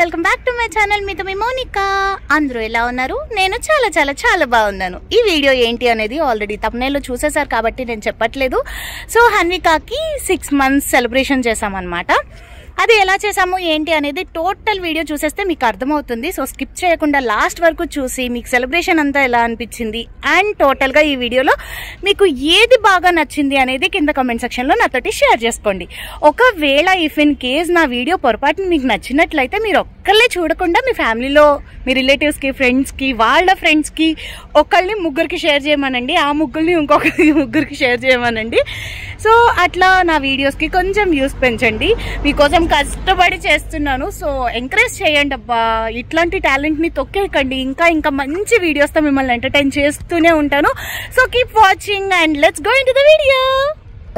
Welcome back to my channel. మీతో మీ మోనికా. అందరూ ఎలా ఉన్నారు? నేను చాలా చాలా చాలా బాగున్నాను. ఈ వీడియో ఏంటి అనేది ఆల్రెడీ తమ్నైల్లో చూసేశారు కాబట్టి నేను చెప్పట్లేదు. సో హన్వికాకి 6 months సెలబ్రేషన్ చేసామన్నమాట. అది ఎలా చేసాము ఏంటి అనేది టోటల్ వీడియో చూసేస్తే మీకు అర్థమవుతుంది. సో స్కిప్ చేయకుండా లాస్ట్ వరకు చూసి మీకు సెలబ్రేషన్ అంతా ఎలా అనిపించింది అండ్ టోటల్గా ఈ వీడియోలో మీకు ఏది బాగా నచ్చింది అనేది కింద కామెంట్ సెక్షన్లో నాతోటి షేర్ చేసుకోండి. ఒకవేళ ఇఫ్ ఇన్ కేస్ నా వీడియో పొరపాటున మీకు నచ్చినట్లయితే మీరు ఒక్కళ్ళే చూడకుండా మీ ఫ్యామిలీలో మీ రిలేటివ్స్కి ఫ్రెండ్స్కి వాళ్ళ ఫ్రెండ్స్కి ఒకళ్ళని ముగ్గురికి షేర్ చేయమనండి. ఆ ముగ్గురిని ముగ్గురికి షేర్ చేయమనండి. సో అట్లా నా వీడియోస్కి కొంచెం వ్యూస్ పెంచండి. మీకోసం కష్టపడి చేస్తున్నాను. సో ఎంకరేజ్ చేయండి అబ్బా. ఇట్లాంటి టాలెంట్ని తొక్కేయకండి. ఇంకా మంచి వీడియోస్తో మిమ్మల్ని ఎంటర్టైన్ చేస్తూనే ఉంటాను. So keep watching and let's go into the video.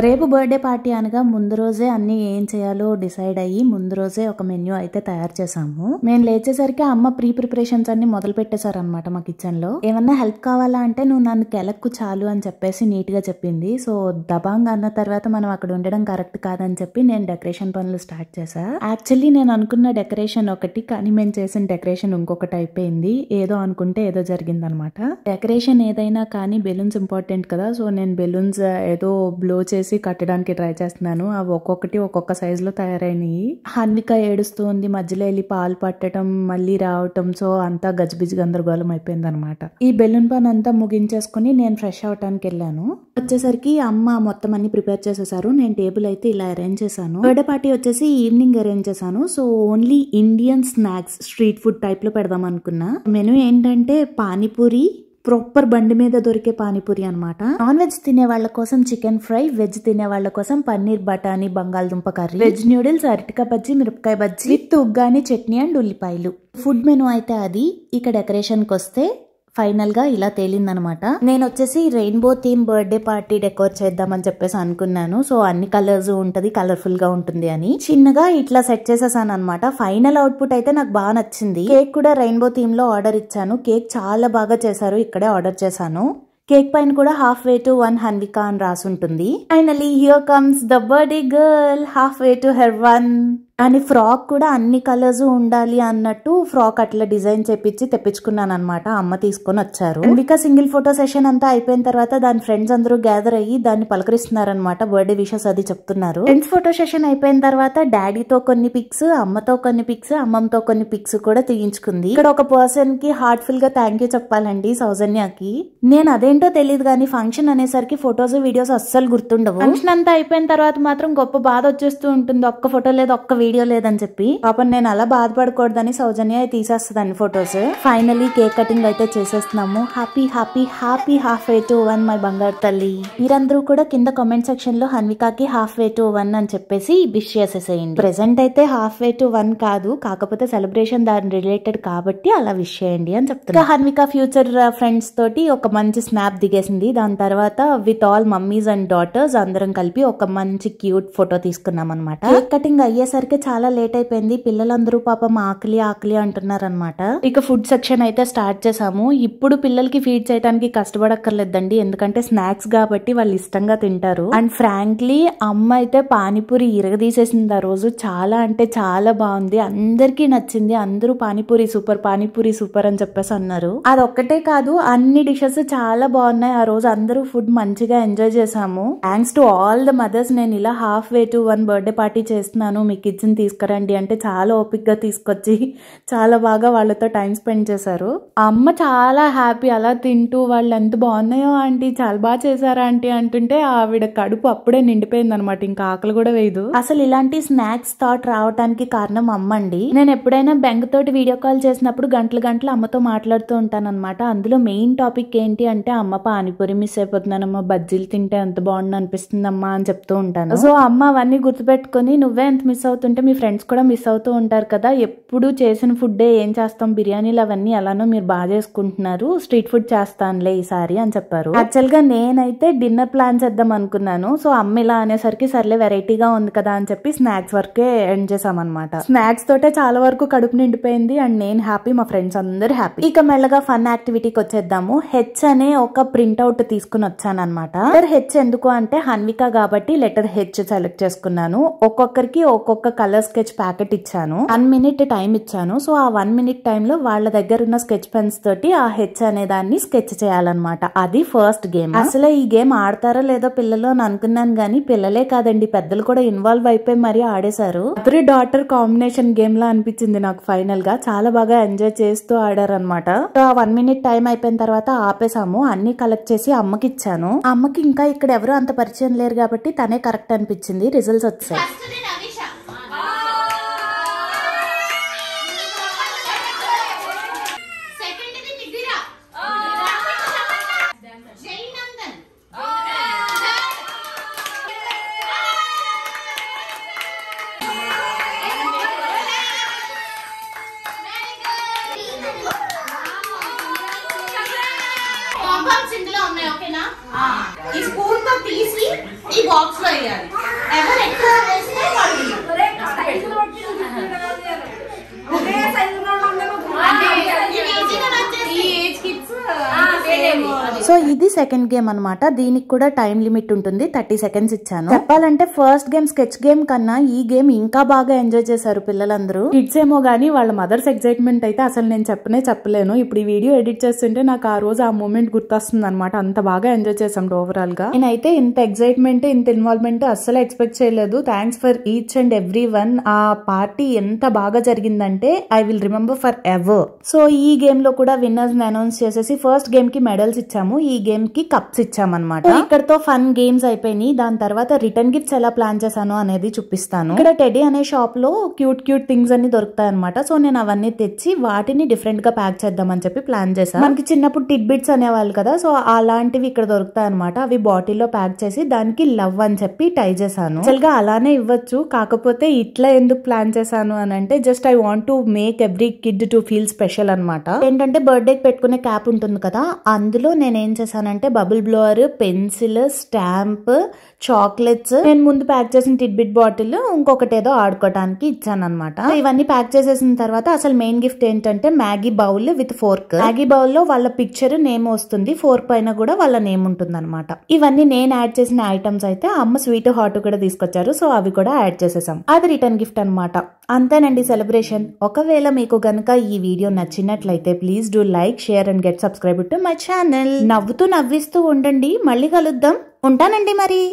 రేపు బర్త్డే పార్టీ అనగా ముందు రోజే అన్ని ఏం చేయాలో డిసైడ్ అయ్యి ముందు రోజే ఒక మెన్యూ అయితే తయారు చేసాము. మేము లేచేసరికి అమ్మ ప్రిపరేషన్స్ అన్ని మొదలు పెట్టేశారనమాట మా కిచెన్ లో. ఏమన్నా హెల్ప్ కావాలా అంటే నువ్వు నన్ను కెలక్కు చాలు అని చెప్పేసి నీట్ గా చెప్పింది. సో దబాంగ్ అన్న తర్వాత మనం అక్కడ ఉండడం కరెక్ట్ కాదని చెప్పి నేను డెకరేషన్ పనులు స్టార్ట్ చేశా. యాక్చువల్లీ నేను అనుకున్న డెకరేషన్ ఒకటి, కానీ మేము చేసిన డెకరేషన్ ఇంకొకటి అయిపోయింది. ఏదో అనుకుంటే ఏదో జరిగింది అనమాట. డెకరేషన్ ఏదైనా కానీ బెలూన్స్ ఇంపార్టెంట్ కదా. సో నేను బెలూన్స్ ఏదో బ్లో చేసి కట్టడానికి ట్రై చేస్తున్నాను. అవి ఒక్కొక్కటి ఒక్కొక్క సైజ్ లో తయారైనవి. హన్విక ఏడుస్తూ ఉంది. మధ్యలో వెళ్ళి పాలు పట్టడం మళ్ళీ రావటం. సో అంతా గజిబిజి గందరగోళం అయిపోయింది అనమాట. ఈ బెలూన్ పని అంతా ముగించేసుకుని నేను ఫ్రెష్ అవటానికి వెళ్ళాను. వచ్చేసరికి అమ్మ మొత్తం అన్ని ప్రిపేర్ చేసేసారు. నేను టేబుల్ అయితే ఇలా అరేంజ్ చేశాను. బర్త్డే పార్టీ వచ్చేసి ఈవినింగ్ అరేంజ్ చేశాను. So only Indian snacks street food type లో పెడదాం అనుకున్నా. మెనూ ఏంటంటే పానీపూరి, ప్రాపర్ బండి మీద దొరికే పానీపూరి అనమాట. నాన్ వెజ్ తినే వాళ్ళ కోసం చికెన్ ఫ్రై, వెజ్ తినే వాళ్ళ కోసం పన్నీర్ బఠానీ బంగాళదుంప కర్రీ, వెజ్ న్యూడిల్స్, అరటికాయ బజ్జీ, మిరపకాయ బజ్జీ విత్ ఉగ్గాని చట్నీ అండ్ ఉల్లిపాయలు. ఫుడ్ మెనూ అయితే అది. ఇక డెకరేషన్ కి వస్తే ఫైనల్ గా ఇలా తేలిందనమాట. నేను వచ్చేసి rainbow theme birthday party decor చేద్దామని చెప్పేసి అనుకున్నాను. సో అన్ని కలర్స్ ఉంటది, కలర్ఫుల్ గా ఉంటుంది అని చిన్నగా ఇట్లా సెట్ చేసేసాను అనమాట. ఫైనల్ అవుట్పుట్ అయితే నాకు బాగా నచ్చింది. కేక్ కూడా రెయిన్బో థీమ్ లో ఆర్డర్ ఇచ్చాను. కేక్ చాలా బాగా చేశారు. ఇక్కడే ఆర్డర్ చేశాను. కేక్ పైన కూడా హాఫ్ వే టు 1 హన్విక అని రాసి ఉంటుంది. Finally here comes the birthday girl, half way to her 1 అని. ఫ్రాక్ కూడా అన్ని కలర్స్ ఉండాలి అన్నట్టు ఫ్రాక్ అట్లా డిజైన్ చేపించి తెప్పించుకున్నాను అనమాట. అమ్మ తీసుకొని వచ్చారు. హన్విక సింగిల్ ఫోటో సెషన్ అంతా అయిపోయిన తర్వాత దాని ఫ్రెండ్స్ అందరూ గ్యాదర్ అయ్యి దాన్ని పలకరిస్తున్నారనమాట. బర్త్డే విషెస్ అది చెప్తున్నారు. ఫ్రెండ్స్ ఫోటో సెషన్ అయిపోయిన తర్వాత డాడీతో కొన్ని పిక్స్, అమ్మతో కొన్ని పిక్స్, అమ్మమ్మతో కొన్ని పిక్స్ కూడా తీయించుకుంది. ఇక్కడ ఒక పర్సన్ కి హార్ట్ఫుల్ గా థ్యాంక్ యూ చెప్పాలండి, సౌజన్యకి. నేను అదేంటో తెలియదు కానీ ఫంక్షన్ అనేసరికి ఫొటోస్ వీడియోస్ అస్సలు గుర్తుండవు. ఫంక్షన్ అంతా అయిపోయిన తర్వాత మాత్రం గొప్ప బాధ వచ్చేస్తూ ఉంటుంది. ఒక్క ఫోటో లేదు, ఒక్క వీడియో లేదని చెప్పి. పాపం నేను అలా బాధపడకూడదని సౌజన్య తీసేస్తుందని ఫొటోస్. ఫైనలీ కేక్ కటింగ్ అయితే చేసేస్తున్నాము. Happy happy happy half way to 1 my బంగారు తల్లి. మీరందరూ కూడా కింద కామెంట్ సెక్షన్ లో హన్వికాకి హాఫ్ వే టు 1 అని చెప్పేసి విష్ చేసేసేయండి. ప్రెసెంట్ అయితే హాఫ్ వే టు 1 కాదు, కాకపోతే సెలబ్రేషన్ దాని రిలేటెడ్ కాబట్టి అలా విష్ చేయండి అని చెప్తున్నా. హన్విక ఫ్యూచర్ ఫ్రెండ్స్ తోటి ఒక మంచి స్నాప్ దిగేసింది. దాని తర్వాత with all mummies and daughters అందరం కలిపి ఒక మంచి క్యూట్ ఫోటో తీసుకున్నాం అనమాట. కేక్ కటింగ్ అయ్యేసరికి చాలా లేట్ అయిపోయింది. పిల్లలందరూ పాపం ఆకలి ఆకలి అంటున్నారు అనమాట. ఇక ఫుడ్ సెక్షన్ అయితే స్టార్ట్ చేసాము. ఇప్పుడు పిల్లలకి ఫీడ్ చేయడానికి కష్టపడక్కర్లేదండి, ఎందుకంటే స్నాక్స్ కాబట్టి వాళ్ళు ఇష్టంగా తింటారు. అండ్ ఫ్రాంక్లీ అమ్మ అయితే పానీపూరి ఇరగదీసేసింది ఆ రోజు. చాలా అంటే చాలా బాగుంది, అందరికీ నచ్చింది. అందరూ పానీపూరి సూపర్ అని చెప్పేసి అన్నారు. అదొక్కటే కాదు, అన్ని డిషెస్ చాలా బాగున్నాయి. ఆ రోజు అందరూ ఫుడ్ మంచిగా ఎంజాయ్ చేసాము. Thanks to all the mothers. నేను ఇలా half way to 1 birthday party చేస్తున్నాను, మీ కిడ్స్ ని తీసుకురండి అంటే చాలా ఓపిక్ గా తీసుకొచ్చి చాలా బాగా వాళ్ళతో టైం స్పెండ్ చేశారు. అమ్మ చాలా హ్యాపీ అలా తింటూ వాళ్ళు ఎంత బాగున్నాయో ఆంటీ, చాలా బాగా చేశారా ఆంటీ అంటుంటే ఆవిడ కడుపు అప్పుడే నిండిపోయింది అనమాట. ఇంకా ఆకలి కూడా వేయదు. అసలు ఇలాంటి స్నాక్స్ థాట్ రావడానికి కారణం అమ్మ అండి. నేను ఎప్పుడైనా బెంగతోటి వీడియో కాల్ చేసినప్పుడు గంటలు అమ్మతో మాట్లాడుతూ ఉంటాను అనమాట. అందులో మెయిన్ టాపిక్ ఏంటి అంటే అమ్మ పానీపూరి మిస్ అయిపోతున్నానమ్మా, బజ్జీలు తింటే ఎంత బాగుంది అనిపిస్తుందమ్మా అని చెప్తూ ఉంటాను. సో అమ్మ అవన్నీ గుర్తుపెట్టుకుని నువ్వే ఎంత మిస్ అవుతుంటే మీ ఫ్రెండ్స్ కూడా మిస్ అవుతూ ఉంటారు కదా, ఎప్పుడు చేసిన ఫుడ్డే ఏం చేస్తాం, బిర్యానీలు అవన్నీ ఎలానో మీరు బాగా చేసుకుంటున్నారు, స్ట్రీట్ ఫుడ్ చేస్తానులే ఈసారి అని చెప్పారు. యాక్చువల్ గా నేనైతే డిన్నర్ ప్లాన్ చేద్దాం అనుకున్నాను. సో అమ్మ ఇలా అనేసరికి సర్లే వెరైటీగా ఉంది కదా అని చెప్పి స్నాక్స్ వరకే ఎండ్ చేసామన్నమాట. స్నాక్స్ తోటే చాలా వరకు కడుపు నిండిపోయింది. అండ్ నేను హ్యాపీ, మా ఫ్రెండ్స్ అందరూ హ్యాపీ. ఇక మెల్లగా ఫన్ యాక్టివిటీకి వచ్చేద్దాము. హెచ్ అనే ఒక ప్రింట్అవుట్ తీసుకుని వచ్చాను అనమాట. హెచ్ ఎందుకు అంటే హన్విక కాబట్టి లెటర్ హెచ్ సెలెక్ట్ చేసుకున్నాను. ఒక్కొక్కరికి ఒక్కొక్క కలర్ స్కెచ్ ప్యాకెట్ ఇచ్చాను. 1 minute టైం ఇచ్చాను. సో ఆ 1 minute టైంలో వాళ్ళ దగ్గర ఉన్న స్కెచ్ పెన్స్ తోటి ఆ హెచ్ అనే దాన్ని స్కెచ్ చేయాలన్నమాట. అది ఫస్ట్ గేమ్. అసలు ఈ గేమ్ ఆడతారో లేదో పిల్లలు అని అనుకున్నాను గానీ పిల్లలే కాదండి, పెద్దలు కూడా ఇన్వాల్వ్ అయిపోయి మరీ ఆడేశారు. మదర్ డాటర్ కాంబినేషన్ గేమ్ లా అనిపించింది నాకు. ఫైనల్ గా చాలా బాగా ఎంజాయ్ చేస్తూ ఆడారనమాట. సో ఆ 1 minute టైం అయిపోయిన తర్వాత ఆపేసాము. అన్ని కలెక్ట్ చేసి అమ్మకి ఇచ్చాను. అమ్మకి ఇంకా ఇక్కడ ఎవరు అంత పరిచయం లేరు కాబట్టి తనే కరెక్ట్ అనిపించింది. రిజల్ట్స్ వచ్చాయి. ఇందులో ఉన్నాయి. ఓకేనా? ఈ స్పూన్ తో తీసి ఈ బాక్స్ లో వేయాలి. ఎవరు ఎక్కువ వేస్తే వాళ్ళు సో ఇది సెకండ్ గేమ్ అనమాట. దీనికి కూడా టైం లిమిట్ ఉంటుంది. 30 seconds ఇచ్చాను. చెప్పాలంటే ఫస్ట్ గేమ్ స్కెచ్ గేమ్ కన్నా ఈ గేమ్ ఇంకా బాగా ఎంజాయ్ చేశారు పిల్లలందరూ. కిడ్స్ ఏమో గానీ వాళ్ళ మదర్స్ ఎక్సైట్మెంట్ అయితే అసలు నేను చెప్పలేను. ఇప్పుడు ఈ వీడియో ఎడిట్ చేస్తుంటే నాకు ఆ రోజు ఆ మూమెంట్ గుర్తొస్తుంది అనమాట. అంత బాగా ఎంజాయ్ చేసాం ఓవరాల్ గా. నేనైతే ఇంత ఎక్సైట్మెంట్ ఇంత ఇన్వాల్వ్మెంట్ అస్సలు ఎక్స్పెక్ట్ చేయలేదు. Thanks for each and every one. ఆ పార్టీ ఎంత బాగా జరిగిందంటే I will remember for ever. So ఈ గేమ్ లో కూడా విన్నర్స్ ని అనౌన్స్ చేసేసి ఫస్ట్ గేమ్ కి మెడల్స్ ఇచ్చాము. ఈ గేమ్ కి కప్స్ ఇచ్చామన్నమాట. ఇక్కడతో ఫన్ గేమ్స్ అయిపోయినాయి. దాని తర్వాత రిటర్న్ గిఫ్ట్స్ ఎలా ప్లాన్ చేశాను అనేది చూపిస్తాను. ఇక్కడ టెడ్డీ అనే షాప్ లో క్యూట్ థింగ్స్ అన్ని దొరుకుతాయి అనమాట. సో నేను అవన్నీ తెచ్చి వాటిని డిఫరెంట్ గా ప్యాక్ చేద్దామని చెప్పి ప్లాన్ చేశాను. మనకి చిన్నప్పుడు టిడ్ బిట్స్ అనేవాళ్ళు కదా, సో అలాంటివి ఇక్కడ దొరుకుతాయి అనమాట. అవి బాటిల్లో ప్యాక్ చేసి దానికి లవ్ అని చెప్పి టై చేశాను. అసలుగా అలానే ఇవ్వచ్చు, కాకపోతే ఇట్లా ఎందుకు ప్లాన్ చేశాను అని అంటే just I want to make every kid to feel special అనమాట. ఏంటంటే బర్త్డే పెట్టుకునే క్యాప్ ఉంటుంది కదా, అందులో నేను ఏం చేశానంటే bubble blower, pencil, stamp, chocolates, నేను ముందు ప్యాక్ చేసిన టిడ్ బిట్ బాటిల్, ఇంకొకటి ఏదో ఆడుకోవడానికి ఇచ్చాను అనమాట. ఇవన్నీ ప్యాక్ చేసేసిన తర్వాత అసలు మెయిన్ గిఫ్ట్ ఏంటంటే Maggi bowl with fork. Maggi bowl లో వాళ్ళ పిక్చర్ నేమ్ వస్తుంది, ఫోర్క్ పైన కూడా వాళ్ళ నేమ్ ఉంటుంది అనమాట. ఇవన్నీ నేను యాడ్ చేసిన ఐటమ్స్ అయితే అమ్మ స్వీట్ హాట్ కూడా తీసుకొచ్చారు. సో అవి కూడా యాడ్ చేసేసాం. అది రిటర్న్ గిఫ్ట్ అనమాట. అంతేనండి సెలబ్రేషన్. ఒకవేళ మీకు గనుక ఈ వీడియో నచ్చినట్లయితే please do like, share and get subscribe to my channel. నవ్వుతూ నవ్విస్తూ ఉండండి. మళ్ళీ కలుద్దాం. ఉంటానండి మరి.